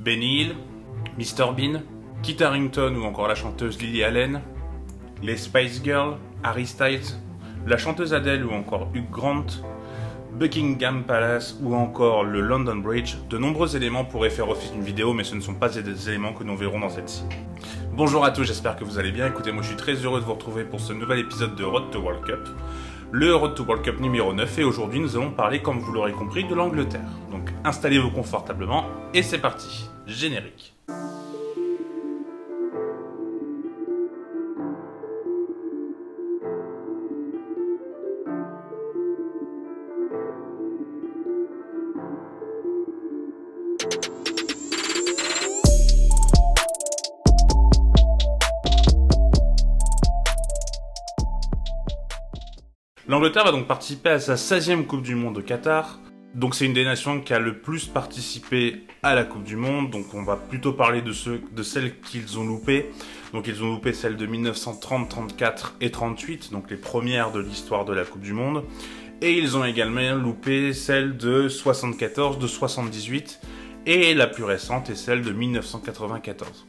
Benny Hill, Mr Bean, Kit Harington ou encore la chanteuse Lily Allen, les Spice Girls, Harry Styles, la chanteuse Adele ou encore Hugh Grant, Buckingham Palace ou encore le London Bridge. De nombreux éléments pourraient faire office d'une vidéo, mais ce ne sont pas des éléments que nous verrons dans celle-ci. Bonjour à tous, j'espère que vous allez bien. Écoutez, moi je suis très heureux de vous retrouver pour ce nouvel épisode de Road to World Cup. Le Road to World Cup numéro 9, et aujourd'hui nous allons parler, comme vous l'aurez compris, de l'Angleterre. Donc installez-vous confortablement et c'est parti. Générique. L'Angleterre va donc participer à sa 16e Coupe du Monde au Qatar. Donc c'est une des nations qui a le plus participé à la Coupe du Monde. Donc on va plutôt parler de celles qu'ils ont loupées. Donc ils ont loupé celles de 1930, 34 et 38, donc les premières de l'histoire de la Coupe du Monde. Et ils ont également loupé celles de 74, de 78 et la plus récente est celle de 1994.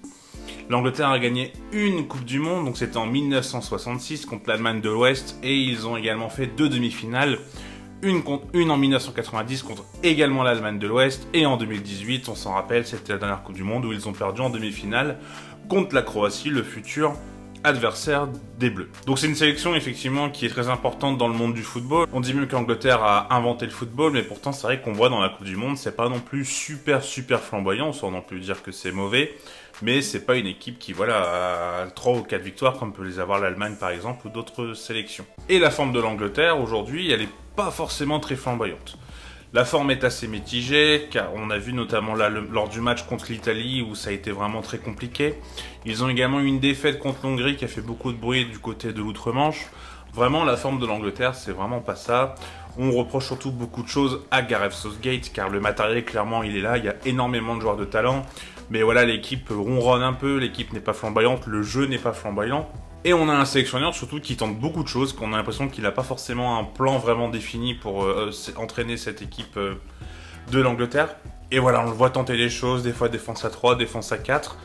L'Angleterre a gagné une Coupe du Monde, donc c'était en 1966 contre l'Allemagne de l'Ouest, et ils ont également fait deux demi-finales, une en 1990 contre également l'Allemagne de l'Ouest, et en 2018, on s'en rappelle, c'était la dernière Coupe du Monde où ils ont perdu en demi-finale contre la Croatie, le futur adversaire des Bleus. Donc c'est une sélection effectivement qui est très importante dans le monde du football. On dit même que l'Angleterre a inventé le football, mais pourtant c'est vrai qu'on voit dans la Coupe du Monde, c'est pas non plus super flamboyant, sans non plus dire que c'est mauvais, mais c'est pas une équipe qui voilà a 3 ou 4 victoires comme peut les avoir l'Allemagne par exemple ou d'autres sélections. Et la forme de l'Angleterre aujourd'hui, elle est pas forcément très flamboyante. La forme est assez mitigée, car on a vu notamment là, lors du match contre l'Italie où ça a été vraiment très compliqué. Ils ont également eu une défaite contre l'Hongrie qui a fait beaucoup de bruit du côté de l'outre-Manche. Vraiment, la forme de l'Angleterre, c'est vraiment pas ça. On reproche surtout beaucoup de choses à Gareth Southgate, car le matériel, clairement, il est là. Il y a énormément de joueurs de talent. Mais voilà, l'équipe ronronne un peu, l'équipe n'est pas flamboyante, le jeu n'est pas flamboyant. Et on a un sélectionneur surtout qui tente beaucoup de choses, qu'on a l'impression qu'il n'a pas forcément un plan vraiment défini pour entraîner cette équipe de l'Angleterre. Et voilà, on le voit tenter des choses, des fois défense à 3, défense à 4.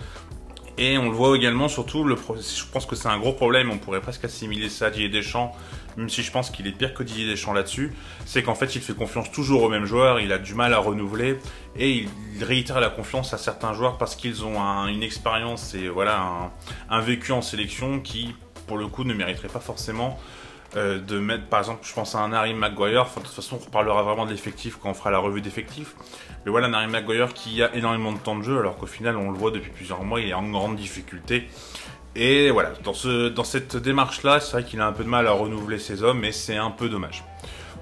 Et on le voit également surtout, je pense que c'est un gros problème, on pourrait presque assimiler ça à Didier Deschamps, même si je pense qu'il est pire que Didier Deschamps là-dessus, c'est qu'en fait il fait confiance toujours aux mêmes joueurs, il a du mal à renouveler, et il réitère la confiance à certains joueurs parce qu'ils ont une expérience et voilà un vécu en sélection qui, pour le coup, ne mériterait pas forcément de mettre, par exemple, je pense à un Harry Maguire. Enfin, de toute façon, on reparlera vraiment de l'effectif quand on fera la revue d'effectifs. Mais voilà, un Harry Maguire qui a énormément de temps de jeu, alors qu'au final, on le voit depuis plusieurs mois, il est en grande difficulté. Et voilà, dans cette démarche-là, c'est vrai qu'il a un peu de mal à renouveler ses hommes, et c'est un peu dommage.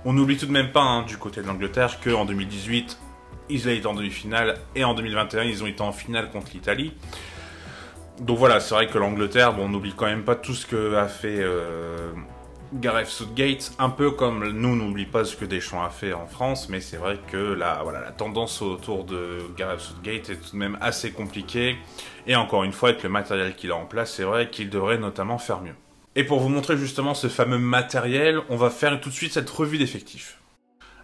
On n'oublie tout de même pas, du côté de l'Angleterre, qu'en 2018, ils ont été en demi-finale, et en 2021, ils ont été en finale contre l'Italie. Donc voilà, c'est vrai que l'Angleterre, bon, on n'oublie quand même pas tout ce qu'a fait Gareth Southgate, un peu comme nous n'oublie pas ce que Deschamps a fait en France, mais c'est vrai que la tendance autour de Gareth Southgate est tout de même assez compliquée, et encore une fois, avec le matériel qu'il a en place, c'est vrai qu'il devrait notamment faire mieux. Et pour vous montrer justement ce fameux matériel, on va faire tout de suite cette revue d'effectifs.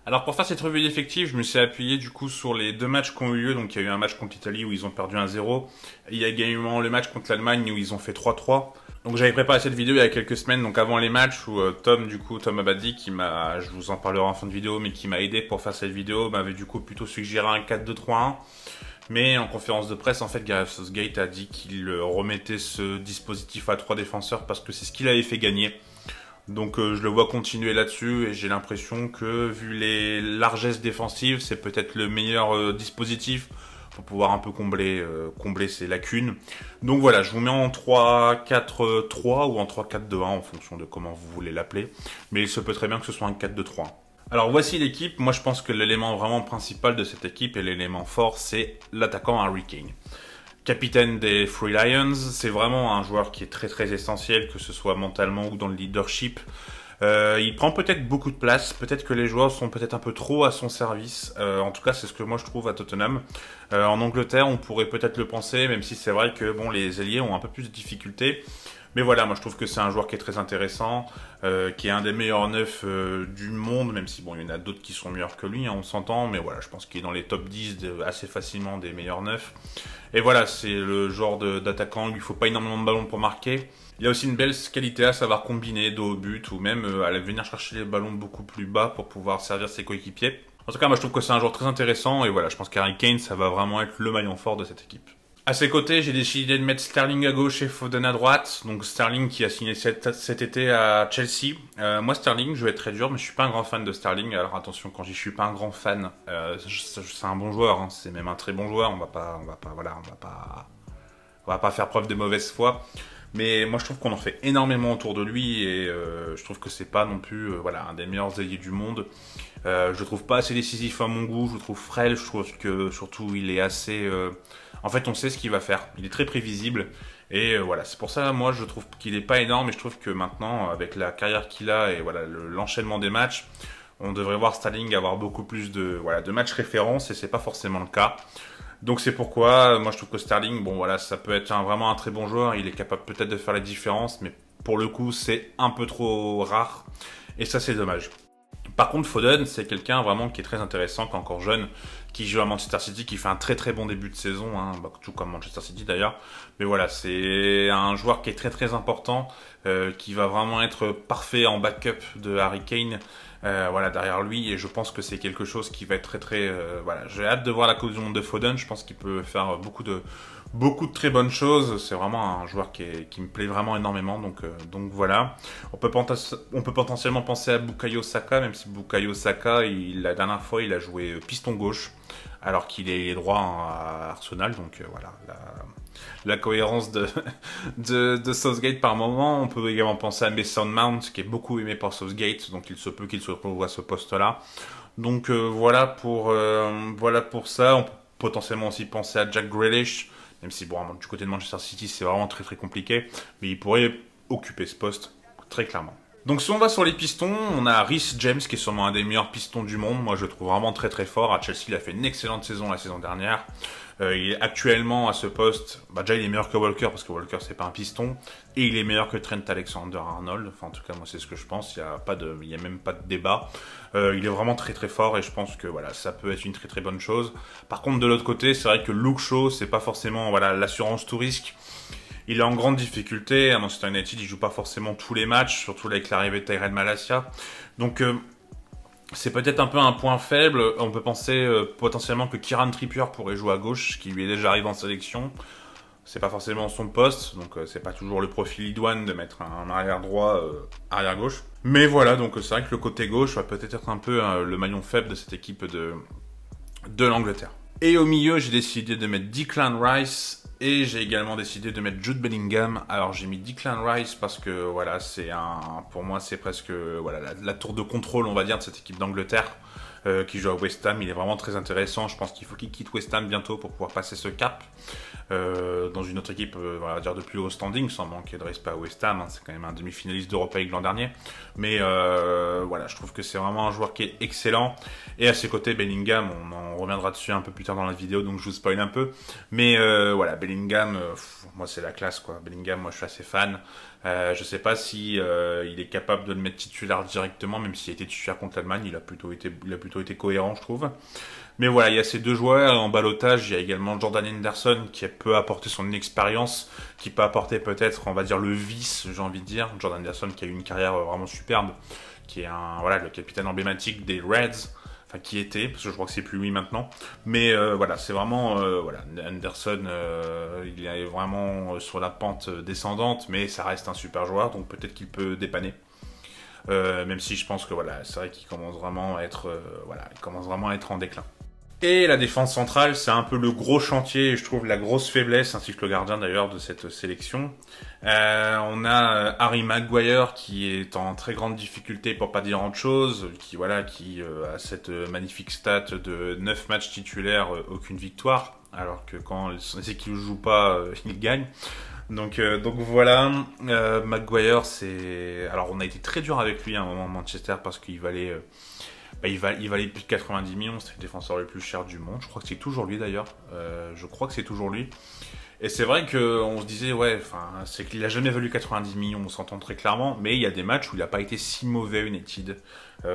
Alors pour faire cette revue d'effectifs, je me suis appuyé du coup sur les deux matchs qui ont eu lieu. Donc il y a eu un match contre l'Italie où ils ont perdu 1-0. Il y a également le match contre l'Allemagne où ils ont fait 3-3. Donc j'avais préparé cette vidéo il y a quelques semaines, donc avant les matchs, où Tom Abadi, je vous en parlerai en fin de vidéo, mais qui m'a aidé pour faire cette vidéo, m'avait du coup plutôt suggéré un 4-2-3-1. Mais en conférence de presse, en fait, Gareth Southgate a dit qu'il remettait ce dispositif à 3 défenseurs parce que c'est ce qu'il avait fait gagner. Donc je le vois continuer là-dessus, et j'ai l'impression que, vu les largesses défensives, c'est peut-être le meilleur dispositif pour pouvoir un peu combler ces lacunes. Donc voilà, je vous mets en 3-4-3 ou en 3-4-2-1 en fonction de comment vous voulez l'appeler. Mais il se peut très bien que ce soit un 4-2-3. Alors voici l'équipe. Moi je pense que l'élément vraiment principal de cette équipe et l'élément fort, c'est l'attaquant Harry Kane. Capitaine des Three Lions, c'est vraiment un joueur qui est très essentiel, que ce soit mentalement ou dans le leadership. Il prend peut-être beaucoup de place, peut-être que les joueurs sont peut-être un peu trop à son service, en tout cas c'est ce que moi je trouve à Tottenham. En Angleterre on pourrait peut-être le penser, même si c'est vrai que bon, les ailiers ont un peu plus de difficultés, Mais voilà, moi je trouve que c'est un joueur qui est très intéressant, qui est un des meilleurs neufs du monde, même si bon, il y en a d'autres qui sont meilleurs que lui, hein, on s'entend, mais voilà, je pense qu'il est dans les top 10 assez facilement des meilleurs neufs. Et voilà, c'est le genre d'attaquant, il lui faut pas énormément de ballons pour marquer. Il a aussi une belle qualité à savoir combiner dos au but ou même à venir chercher les ballons beaucoup plus bas pour pouvoir servir ses coéquipiers. En tout cas, moi je trouve que c'est un joueur très intéressant et voilà, je pense qu'Harry Kane, ça va vraiment être le maillon fort de cette équipe. À ses côtés, j'ai décidé de mettre Sterling à gauche et Foden à droite. Donc Sterling qui a signé cet été à Chelsea. Moi Sterling, je vais être très dur, mais je suis pas un grand fan de Sterling. Alors attention, quand je dis je suis pas un grand fan, c'est un bon joueur, hein, c'est même un très bon joueur. On va pas faire preuve de mauvaise foi. Mais moi je trouve qu'on en fait énormément autour de lui et je trouve que c'est pas non plus voilà, un des meilleurs ailiers du monde. Je le trouve pas assez décisif à mon goût, je le trouve frêle, je trouve que surtout il est assez... En fait on sait ce qu'il va faire, il est très prévisible et voilà, c'est pour ça moi je trouve qu'il est pas énorme et je trouve que maintenant avec la carrière qu'il a et voilà l'enchaînement des matchs, on devrait voir Sterling avoir beaucoup plus de, voilà, de matchs références et c'est pas forcément le cas. Donc c'est pourquoi, moi je trouve que Sterling, bon voilà, ça peut être vraiment un très bon joueur, il est capable peut-être de faire la différence, mais pour le coup c'est un peu trop rare, et ça c'est dommage. Par contre Foden, c'est quelqu'un vraiment qui est très intéressant, qui est encore jeune, qui joue à Manchester City, qui fait un très très bon début de saison, hein, tout comme Manchester City d'ailleurs. Mais voilà, c'est un joueur qui est très très important, qui va vraiment être parfait en backup de Harry Kane, voilà, derrière lui, et je pense que c'est quelque chose qui va être très très... voilà, j'ai hâte de voir la Coupe du Monde de Foden, je pense qu'il peut faire beaucoup de très bonnes choses, c'est vraiment un joueur qui me plaît vraiment énormément, donc voilà. On peut potentiellement penser à Bukayo Saka, même si Bukayo Saka, la dernière fois, il a joué piston gauche, alors qu'il est droit à Arsenal, donc voilà, la cohérence de Southgate par moment. On peut également penser à Mason Mount, qui est beaucoup aimé par Southgate, donc il se peut qu'il se retrouve à ce poste-là. Donc voilà pour ça. On peut potentiellement aussi penser à Jack Grealish, même si bon, du côté de Manchester City, c'est vraiment très très compliqué, mais il pourrait occuper ce poste, très clairement. Donc si on va sur les pistons, on a Reece James qui est sûrement un des meilleurs pistons du monde. Moi je le trouve vraiment très très fort. À Chelsea il a fait une excellente saison la saison dernière. Il est actuellement à ce poste, déjà il est meilleur que Walker parce que Walker c'est pas un piston. Et il est meilleur que Trent Alexander-Arnold. Enfin en tout cas moi c'est ce que je pense, il y a même pas de débat. Il est vraiment très très fort et je pense que voilà, ça peut être une très très bonne chose. Par contre de l'autre côté c'est vrai que Luke Shaw c'est pas forcément voilà, l'assurance tout risque. Il est en grande difficulté, à Manchester United, il joue pas forcément tous les matchs, surtout avec l'arrivée de Tyrell Malacia. Donc c'est peut-être un peu un point faible. On peut penser potentiellement que Kieran Trippier pourrait jouer à gauche, qui lui est déjà arrivé en sélection. C'est pas forcément son poste, donc c'est pas toujours le profil idoine de mettre un arrière droit, arrière gauche. Mais voilà, donc c'est vrai que le côté gauche va peut-être être un peu le maillon faible de cette équipe de l'Angleterre. Et au milieu, j'ai décidé de mettre Declan Rice. Et j'ai également décidé de mettre Jude Bellingham. Alors j'ai mis Declan Rice parce que voilà, pour moi c'est presque voilà, la tour de contrôle on va dire de cette équipe d'Angleterre qui joue à West Ham. Il est vraiment très intéressant. Je pense qu'il faut qu'il quitte West Ham bientôt pour pouvoir passer ce cap dans une autre équipe, on va dire de plus haut standing, sans manquer de respect à West Ham. Hein, c'est quand même un demi-finaliste d'Europa League l'an dernier. Mais voilà, je trouve que c'est vraiment un joueur qui est excellent. Et à ses côtés, Bellingham, on en reviendra dessus un peu plus tard dans la vidéo, donc je vous spoil un peu. Mais voilà, Bellingham, moi c'est la classe quoi. Bellingham, moi je suis assez fan. Je sais pas si il est capable de le mettre titulaire directement, même s'il a été titulaire contre l'Allemagne, il a plutôt été cohérent, je trouve. Mais voilà, il y a ces deux joueurs. En ballottage, il y a également Jordan Henderson qui peut apporter son expérience, qui peut apporter peut-être, on va dire, le vice, j'ai envie de dire. Jordan Henderson qui a eu une carrière vraiment superbe, qui est voilà, le capitaine emblématique des Reds. Enfin, qui était, parce que je crois que c'est plus lui maintenant. Mais voilà, c'est vraiment, voilà, Henderson, il est vraiment sur la pente descendante, mais ça reste un super joueur, donc peut-être qu'il peut dépanner. Même si je pense que voilà, c'est vrai qu'il commence vraiment à être, voilà, il commence vraiment à être en déclin. Et la défense centrale, c'est un peu le gros chantier, et je trouve la grosse faiblesse, ainsi que le gardien d'ailleurs de cette sélection. On a Harry Maguire qui est en très grande difficulté pour pas dire autre chose, qui a cette magnifique stat de 9 matchs titulaires, aucune victoire, alors que quand les équipes ne jouent pas, ils gagnent. Donc voilà, Maguire, alors on a été très dur avec lui à un moment à Manchester parce qu'il valait... il valait plus de 90 millions, c'était le défenseur le plus cher du monde. Je crois que c'est toujours lui d'ailleurs. Je crois que c'est toujours lui. Et c'est vrai qu'on se disait, ouais, enfin, c'est qu'il a jamais valu 90 millions, on s'entend très clairement, mais il y a des matchs où il n'a pas été si mauvais, United.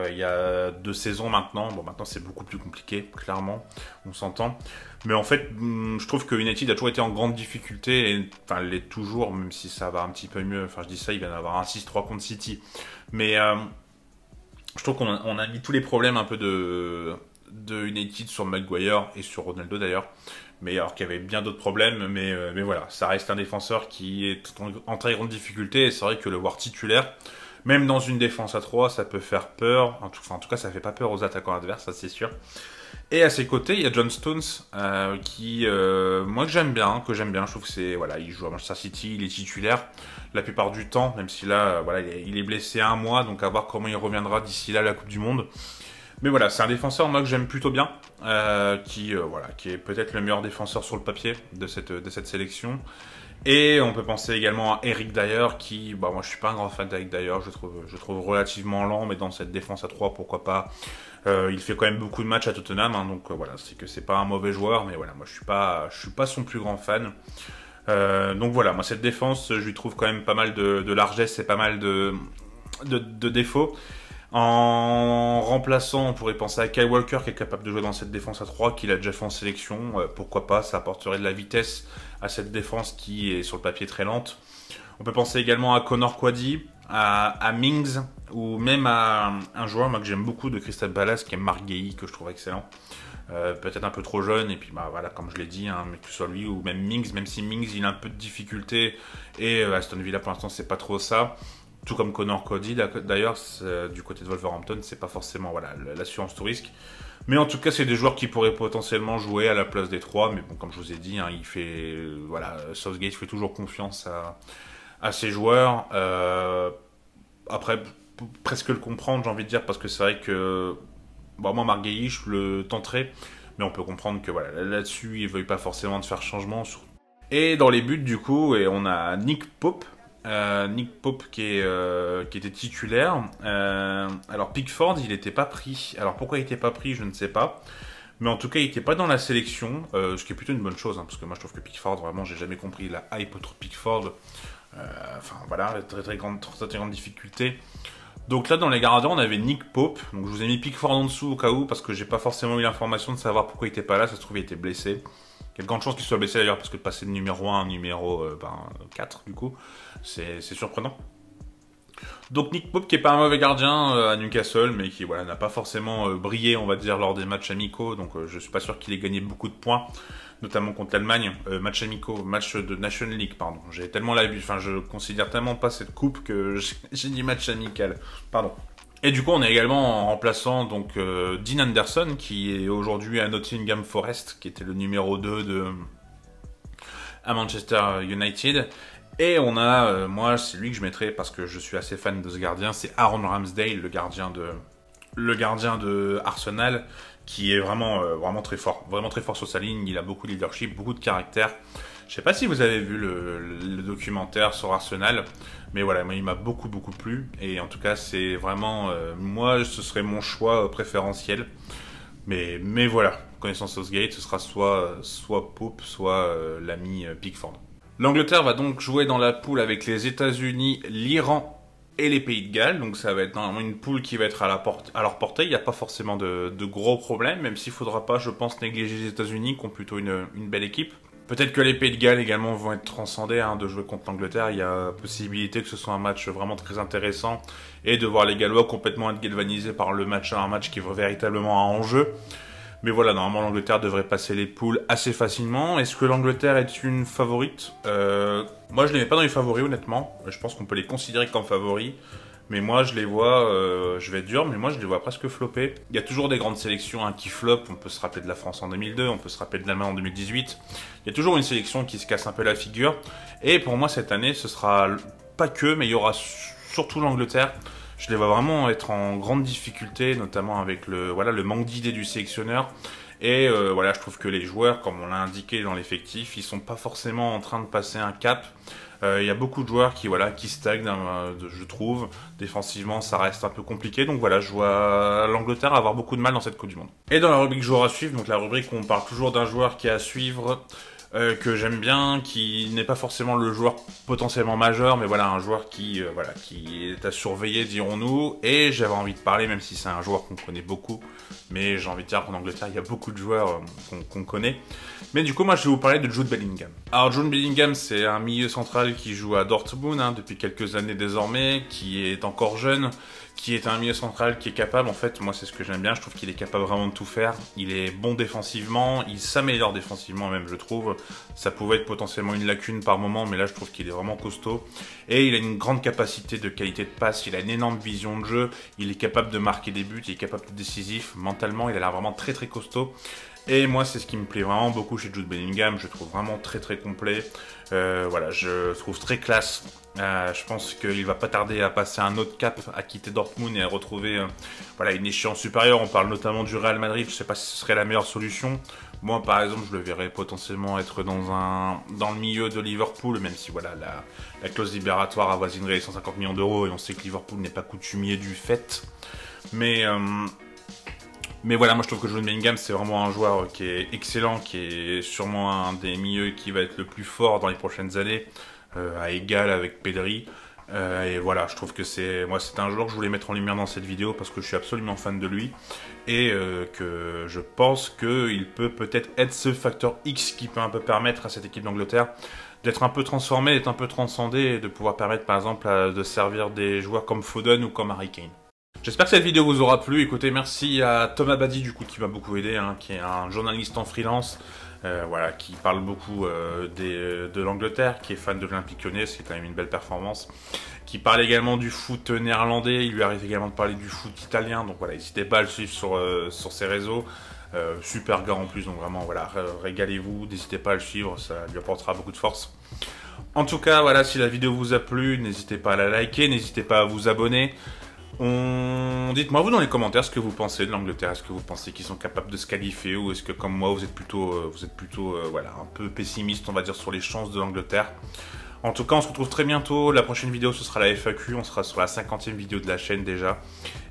Il y a 2 saisons maintenant, bon, maintenant c'est beaucoup plus compliqué, clairement, on s'entend. Mais en fait, je trouve que United a toujours été en grande difficulté, et, enfin, l'est toujours, même si ça va un petit peu mieux. Enfin, je dis ça, il vient d'avoir un 6-3 contre City. Mais je trouve qu'on a mis tous les problèmes un peu de United sur Maguire et sur Ronaldo d'ailleurs. Mais alors qu'il y avait bien d'autres problèmes, mais voilà, ça reste un défenseur qui est en très grande difficulté, et c'est vrai que le voir titulaire, même dans une défense à 3, ça peut faire peur, en tout cas ça fait pas peur aux attaquants adverses, ça c'est sûr. Et à ses côtés, il y a John Stones, moi que j'aime bien, je trouve que c'est, voilà, il joue à Manchester City, il est titulaire la plupart du temps, même si là, voilà, il est blessé 1 mois, donc à voir comment il reviendra d'ici là à la Coupe du Monde. Mais voilà, c'est un défenseur moi que j'aime plutôt bien, qui est peut-être le meilleur défenseur sur le papier de cette sélection. Et on peut penser également à Eric Dyer, qui, bah moi je suis pas un grand fan d'Eric Dyer, je trouve relativement lent, mais dans cette défense à 3, pourquoi pas. Il fait quand même beaucoup de matchs à Tottenham, hein, donc voilà, c'est que c'est pas un mauvais joueur, mais voilà, moi je suis pas son plus grand fan. Donc voilà, moi cette défense, je lui trouve quand même pas mal de largesse et pas mal de défauts. En remplaçant, on pourrait penser à Kyle Walker qui est capable de jouer dans cette défense à 3, qu'il a déjà fait en sélection. Pourquoi pas, ça apporterait de la vitesse à cette défense qui est sur le papier très lente. On peut penser également à Connor Quaddy, à Mings, ou même à un joueur moi, que j'aime beaucoup de Crystal Palace qui est Marc Guéhi, que je trouve excellent. Peut-être un peu trop jeune, et puis bah, voilà, comme je l'ai dit, hein, mais que ce soit lui ou même Mings, même si Mings il a un peu de difficulté, et Aston Villa pour l'instant c'est pas trop ça. Tout comme Connor Cody, d'ailleurs, du côté de Wolverhampton, c'est pas forcément voilà, l'assurance tout risque. Mais en tout cas, c'est des joueurs qui pourraient potentiellement jouer à la place des 3. Mais bon, comme je vous ai dit, hein, voilà, Southgate fait toujours confiance à ses joueurs. Après, presque le comprendre, j'ai envie de dire, parce que c'est vrai que bon, moi, Marc Guéhi, je le tenterai. Mais on peut comprendre que voilà, là-dessus, il ne veuille pas forcément de faire changement. Et dans les buts, du coup, et on a Nick Pope. Qui était titulaire. Alors Pickford, il n'était pas pris. Alors pourquoi il n'était pas pris, je ne sais pas. Mais en tout cas, il n'était pas dans la sélection, ce qui est plutôt une bonne chose, hein, parce que moi je trouve que Pickford, vraiment, j'ai jamais compris la hype autour de Pickford. Enfin voilà, très grande difficulté. Donc là, dans les gardiens, on avait Nick Pope. Donc je vous ai mis Pickford en dessous au cas où, parce que j'ai pas forcément eu l'information de savoir pourquoi il n'était pas là. Ça se trouve, il était blessé. Il y a de grandes chances qu'il soit blessé d'ailleurs, parce que de passer de numéro 1 à numéro 4, du coup, c'est surprenant. Donc Nick Pope qui est pas un mauvais gardien à Newcastle, mais qui voilà, n'a pas forcément brillé, on va dire, lors des matchs amicaux. Donc je suis pas sûr qu'il ait gagné beaucoup de points, notamment contre l'Allemagne. Match de National League, pardon. J'ai tellement je considère tellement pas cette coupe que j'ai dit match amical. Pardon. Et du coup, on est également en remplaçant donc Dean Anderson, qui est aujourd'hui à Nottingham Forest, qui était le numéro 2 à Manchester United. Et on a, moi, c'est lui que je mettrais parce que je suis assez fan de ce gardien, c'est Aaron Ramsdale, le gardien de Arsenal, qui est vraiment très fort sur sa ligne. Il a beaucoup de leadership, beaucoup de caractère. Je sais pas si vous avez vu le documentaire sur Arsenal, mais voilà, moi il m'a beaucoup plu, et en tout cas c'est vraiment, moi ce serait mon choix préférentiel, mais voilà, connaissant Southgate, ce sera soit Pope, soit l'ami Pickford. L'Angleterre va donc jouer dans la poule avec les États-Unis, l'Iran et les Pays de Galles, donc ça va être normalement une poule qui va être à leur portée. Il n'y a pas forcément de gros problèmes, même s'il ne faudra pas, je pense, négliger les États-Unis qui ont plutôt une belle équipe. Peut-être que les Pays de Galles également vont être transcendés de jouer contre l'Angleterre. Il y a possibilité que ce soit un match vraiment très intéressant et de voir les Gallois complètement être galvanisés par un match qui est véritablement un enjeu. Mais voilà, normalement l'Angleterre devrait passer les poules assez facilement. Est-ce que l'Angleterre est une favorite? Moi je les mets pas dans les favoris honnêtement. Je pense qu'on peut les considérer comme favoris. Mais moi je les vois, je vais être dur, mais moi je les vois presque flopper. Il y a toujours des grandes sélections qui flopent. On peut se rappeler de la France en 2002, on peut se rappeler de l'Allemagne en 2018. Il y a toujours une sélection qui se casse un peu la figure. Et pour moi cette année ce sera pas que, mais il y aura surtout l'Angleterre. Je les vois vraiment être en grande difficulté, notamment avec le manque d'idées du sélectionneur. Et voilà, je trouve que les joueurs, comme on l'a indiqué dans l'effectif, ils sont pas forcément en train de passer un cap. Il y a beaucoup de joueurs qui stagnent, je trouve. Défensivement, ça reste un peu compliqué. Donc voilà, je vois l'Angleterre avoir beaucoup de mal dans cette Coupe du Monde. Et dans la rubrique joueur à suivre, donc la rubrique où on parle toujours d'un joueur qui est à suivre, que j'aime bien, qui n'est pas forcément le joueur potentiellement majeur, mais voilà, un joueur qui est à surveiller, dirons-nous. Et j'avais envie de parler, même si c'est un joueur qu'on connaît beaucoup, mais j'ai envie de dire qu'en Angleterre, il y a beaucoup de joueurs qu'on connaît. Mais du coup, moi, je vais vous parler de Jude Bellingham. Alors, Jude Bellingham, c'est un milieu central qui joue à Dortmund depuis quelques années désormais, qui est encore jeune, qui est un milieu central qui est capable, en fait, moi c'est ce que j'aime bien, je trouve qu'il est capable vraiment de tout faire. Il est bon défensivement, il s'améliore défensivement même, je trouve. Ça pouvait être potentiellement une lacune par moment, mais là je trouve qu'il est vraiment costaud. Et il a une grande capacité de qualité de passe, il a une énorme vision de jeu, il est capable de marquer des buts, il est capable d'être décisif. Mentalement, il a l'air vraiment très très costaud. Et moi, c'est ce qui me plaît vraiment beaucoup chez Jude Bellingham. Je le trouve vraiment très très complet. Voilà, je le trouve très classe. Je pense qu'il va pas tarder à passer un autre cap, à quitter Dortmund et à retrouver voilà, une échéance supérieure. On parle notamment du Real Madrid. Je sais pas si ce serait la meilleure solution. Moi, par exemple, je le verrais potentiellement être dans le milieu de Liverpool, même si voilà, la clause libératoire avoisinerait les 150 millions d'euros et on sait que Liverpool n'est pas coutumier du fait. Mais voilà, moi je trouve que Jude Bellingham c'est vraiment un joueur qui est excellent, qui est sûrement un des milieux qui va être le plus fort dans les prochaines années, à égal avec Pedri. Et voilà, je trouve que c'est un joueur que je voulais mettre en lumière dans cette vidéo parce que je suis absolument fan de lui et que je pense qu'il peut peut-être être ce facteur X qui peut un peu permettre à cette équipe d'Angleterre d'être un peu transformée, d'être un peu transcendée et de pouvoir permettre par exemple de servir des joueurs comme Foden ou comme Harry Kane. J'espère que cette vidéo vous aura plu. Écoutez, merci à Thomas Badi du coup qui m'a beaucoup aidé, qui est un journaliste en freelance, voilà, qui parle beaucoup de l'Angleterre, qui est fan de l'Olympique Lyonnais, c'est quand même une belle performance, qui parle également du foot néerlandais, il lui arrive également de parler du foot italien, donc voilà, n'hésitez pas à le suivre sur ses réseaux. Super gars en plus, donc vraiment voilà, régalez-vous, n'hésitez pas à le suivre, ça lui apportera beaucoup de force. En tout cas, voilà, si la vidéo vous a plu, n'hésitez pas à la liker, n'hésitez pas à vous abonner. Dites-moi vous dans les commentaires ce que vous pensez de l'Angleterre. Est-ce que vous pensez qu'ils sont capables de se qualifier ou est-ce que comme moi vous êtes plutôt voilà, un peu pessimiste on va dire sur les chances de l'Angleterre. En tout cas on se retrouve très bientôt. La prochaine vidéo ce sera la FAQ. On sera sur la 50e vidéo de la chaîne déjà.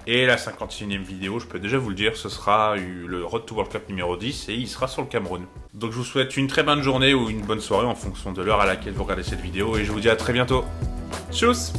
Et la 51e vidéo, je peux déjà vous le dire, ce sera le Road to World Cup numéro 10 et il sera sur le Cameroun. Donc je vous souhaite une très bonne journée ou une bonne soirée en fonction de l'heure à laquelle vous regardez cette vidéo et je vous dis à très bientôt. Tchuss!